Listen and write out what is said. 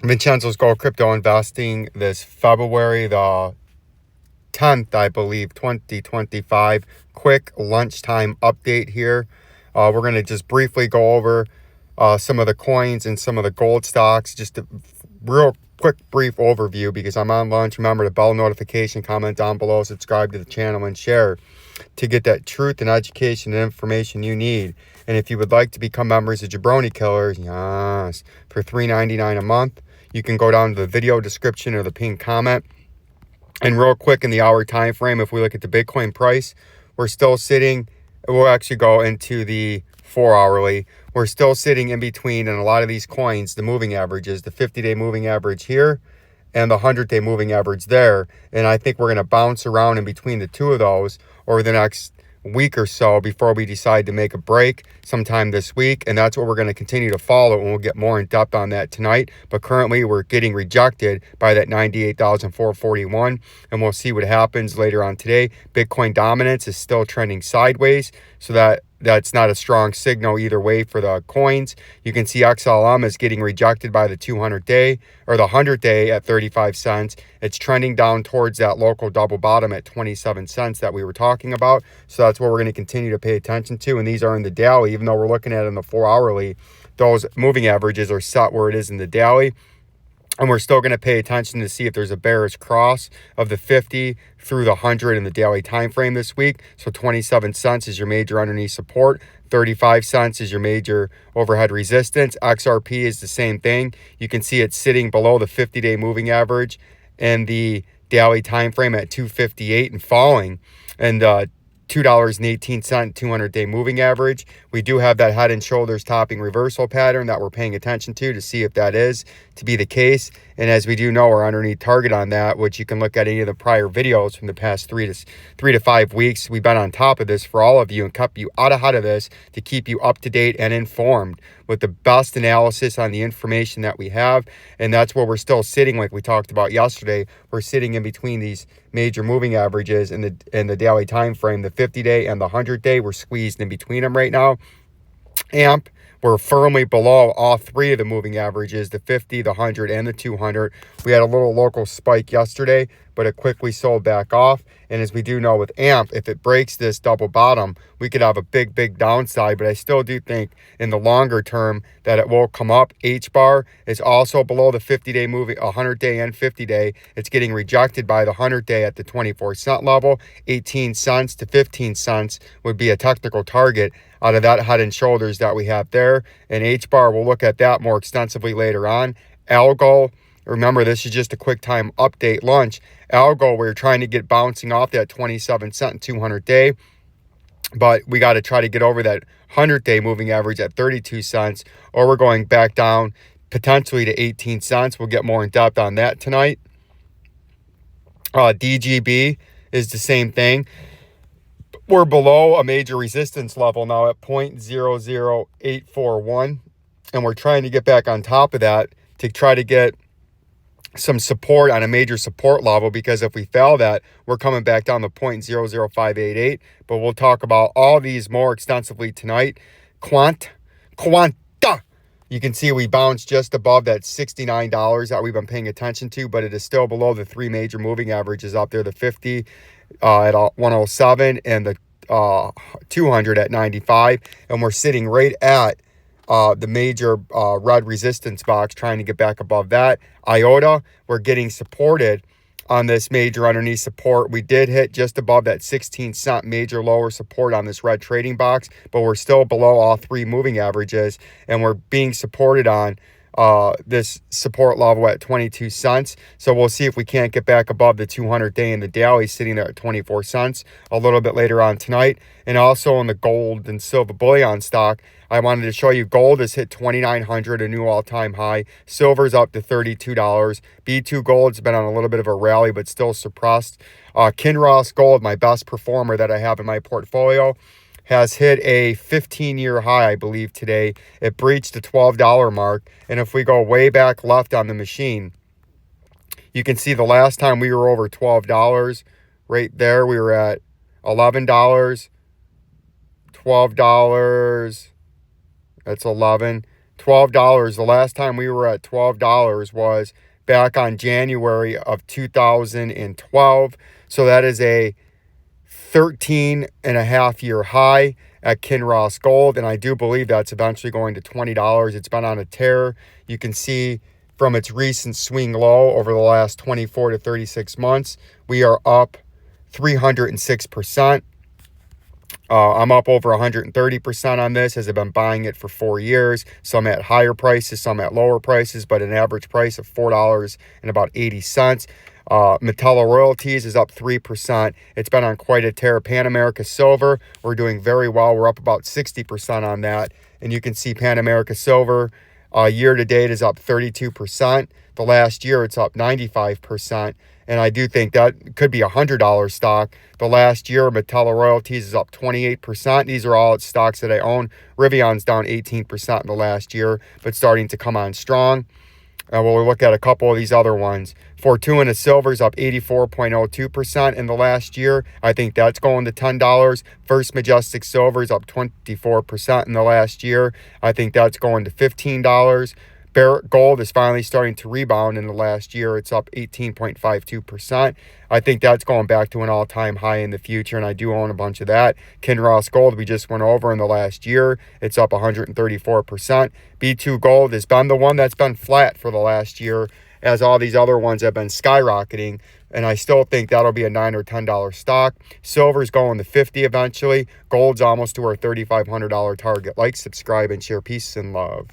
Vincenzo's Gold Crypto Investing this February the 10th, I believe, 2025. Quick lunchtime update here. We're going to just briefly go over some of the coins and some of the gold stocks. Just a real quick, brief overview because I'm on lunch. Remember the bell notification, comment down below, subscribe to the channel, and share to get that truth and education and information you need. And if you would like to become members of Jabroni Killers, yes, for $3.99 a month, you can go down to the video description or the pinned comment. And real quick, in the hour time frame, if we look at the Bitcoin price, we're still sitting, we'll actually go into the 4-hourly. We're still sitting in between, and a lot of these coins, the moving averages, the 50-day moving average here and the 100-day moving average there. And I think we're going to bounce around in between the two of those over the next week or so before we decide to make a break sometime this week. And that's what we're going to continue to follow, and we'll get more in depth on that tonight. But currently we're getting rejected by that 98,441, and we'll see what happens later on today. Bitcoin dominance is still trending sideways, so that's not a strong signal either way for the coins. You can see XLM is getting rejected by the 200-day or the 100-day at 35 cents. It's trending down towards that local double bottom at 27 cents that we were talking about. So that's what we're going to continue to pay attention to. And these are in the daily, even though we're looking at it in the 4-hourly. Those moving averages are set where it is in the daily. And we're still going to pay attention to see if there's a bearish cross of the 50 through the 100 in the daily time frame this week. So 27 cents is your major underneath support. 35 cents is your major overhead resistance. XRP is the same thing. You can see it's sitting below the 50-day moving average and the daily time frame at 258 and falling. And $2.18 200-day moving average. We do have that head and shoulders topping reversal pattern that we're paying attention to see if that is to be the case. And as we do know, our underneath target on that, which you can look at any of the prior videos from the past 3 to 5 weeks, we've been on top of this for all of you and kept you out ahead of this to keep you up to date and informed with the best analysis on the information that we have. And that's where we're still sitting, like we talked about yesterday. We're sitting in between these major moving averages in the daily time frame, the 50-day and the 100-day. We're squeezed in between them right now. AMP, we're firmly below all three of the moving averages, the 50, the 100, and the 200. We had a little local spike yesterday, but it quickly sold back off. And as we do know with AMP, if it breaks this double bottom, we could have a big downside. But I still do think in the longer term that it will come up. H-bar is also below the 50-day moving, 100-day and 50-day. It's getting rejected by the 100-day at the 24-cent level. 18 cents to 15 cents would be a technical target out of that head and shoulders that we have there. And H-bar, we'll look at that more extensively later on. Algo, remember, this is just a quick time update lunch. Algo, we're trying to get bouncing off that 27-cent 200-day, but we got to try to get over that 100-day moving average at 32 cents, or we're going back down potentially to 18 cents. We'll get more in depth on that tonight. DGB is the same thing. We're below a major resistance level now at 0.00841, and we're trying to get back on top of that to try to get some support on a major support level, because if we fail that, we're coming back down to 0.00588. But we'll talk about all these more extensively tonight. Quanta, you can see we bounced just above that $69 that we've been paying attention to, but it is still below the three major moving averages out there, the 50 at 107 and the 200 at 95. And we're sitting right at the major red resistance box, trying to get back above that. Iota, we're getting supported on this major underneath support. We did hit just above that 16-cent major lower support on this red trading box, but we're still below all three moving averages, and we're being supported on this support level at 22 cents. So we'll see if we can't get back above the 200-day in the daily, sitting there at 24 cents a little bit later on tonight. And also on the gold and silver bullion stock, I wanted to show you gold has hit 2,900, a new all-time high. Silver's up to $32. B2 gold's been on a little bit of a rally, but still suppressed. Kinross gold, my best performer that I have in my portfolio, has hit a 15-year high, I believe, today. It breached the $12 mark. And if we go way back left on the machine, you can see the last time we were over $12, right there, we were at $11, $12, that's 11, $12. The last time we were at $12 was back on January of 2012. So that is a 13.5-year high at Kinross Gold, and I do believe that's eventually going to $20. It's been on a tear. You can see from its recent swing low over the last 24 to 36 months, we are up 306%. I'm up over 130% on this, as I've been buying it for 4 years. Some at higher prices, some at lower prices, but an average price of $4.80. Metallo Royalties is up 3%. It's been on quite a tear. Pan America Silver, we're doing very well. We're up about 60% on that. And you can see Pan America Silver year to date is up 32%. The last year, it's up 95%. And I do think that could be a $100 stock. The last year, Metallo Royalties is up 28%. These are all stocks that I own. Rivion's down 18% in the last year, but starting to come on strong. We'll look at a couple of these other ones. Fortuna Silver's up 84.02% in the last year. I think that's going to $10. First Majestic Silver's up 24% in the last year. I think that's going to $15. Barrick Gold is finally starting to rebound in the last year. It's up 18.52%. I think that's going back to an all-time high in the future, and I do own a bunch of that. Kinross Gold, we just went over in the last year. It's up 134%. B2 Gold has been the one that's been flat for the last year, as all these other ones have been skyrocketing, and I still think that'll be a $9 or $10 stock. Silver's going to $50 eventually. Gold's almost to our $3,500 target. Like, subscribe, and share. Peace and love.